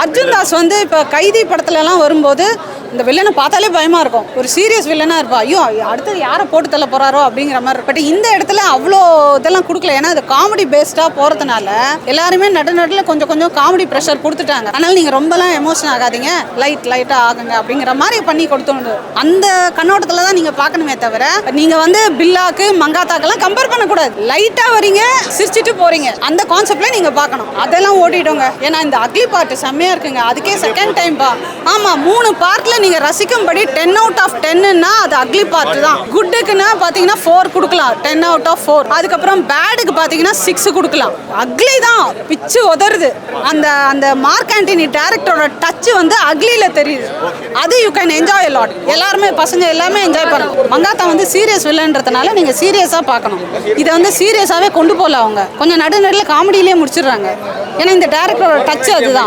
அர்ஜுன் தாஸ் வந்து இப்போ கைதி படத்துலலாம் வரும்போது இந்த வில்லனை பார்த்தாலே பயமாக இருக்கும். ஒரு சீரியஸ் வில்லனாக இருப்பா. ஐயோ அடுத்தது யாரை போட்டு தள்ள போகிறாரோ அப்படிங்கிற மாதிரி. பட் இந்த இடத்துல அவ்வளோ இதெல்லாம் கொடுக்கல. ஏன்னா அது காமெடி பேஸ்டாக போகிறதுனால எல்லாருமே நடுநடுல கொஞ்சம் கொஞ்சம் காமெடி ப்ரெஷர் கொடுத்துட்டாங்க. அதனால் நீங்கள் ரொம்பலாம் எமோஷன் ஆகாதீங்க, லைட்டாக ஆகுங்க அப்படிங்கிற மாதிரி பண்ணி கொடுத்தோம். அந்த கண்ணோட்டத்தில் தான் நீங்கள் பார்க்கணுமே தவிர நீங்கள் வந்து பில்லாக்கு மங்காத்தாக்கெல்லாம் கம்பேர் பண்ணக்கூடாது. லைட்டாக வரீங்க, சிரிச்சிட்டு போகிறீங்க, அந்த கான்செப்டில் நீங்கள் பார்க்கணும். அதெல்லாம் ஓட்டிட்டோங்க. ஏன்னா இந்த அக்லி பார்ட் செம்மையாக இருக்குங்க. அதுக்கே செகண்ட் டைம் ஆமாம் 3 பார்ட்டில் நீங்கள் ரசிக்கும்படி 10 out of 10ன்னா அது அக்லி பார்ட் தான். குட்டுக்குன்னா பார்த்தீங்கன்னா 4 கொடுக்கலாம், 10 out of 4. அதுக்கப்புறம் பேடுக்கு பார்த்தீங்கன்னா 6 கொடுக்கலாம். அக்லி தான் பிச்சு உதறுது. அந்த அந்த மார்க் ஆண்டனி டேரக்டரோட டச் வந்து அக்லியில் தெரியுது. அது யூ கேன் என்ஜாய் லாட். எல்லாருமே பசங்க எல்லாமே என்ஜாய் பண்ணணும். மங்காத்தா வந்து சீரியஸ் வில்லன்றதுனால நீங்கள் சீரியஸாக பார்க்கணும். இதை வந்து சீரியஸாகவே கொண்டு போகல. அவங்க கொஞ்சம் நடுநடுல காமெடியிலேயே முடிச்சிடுறாங்க. ஏன்னா இந்த டேரக்டரோட டச் அதுதான்.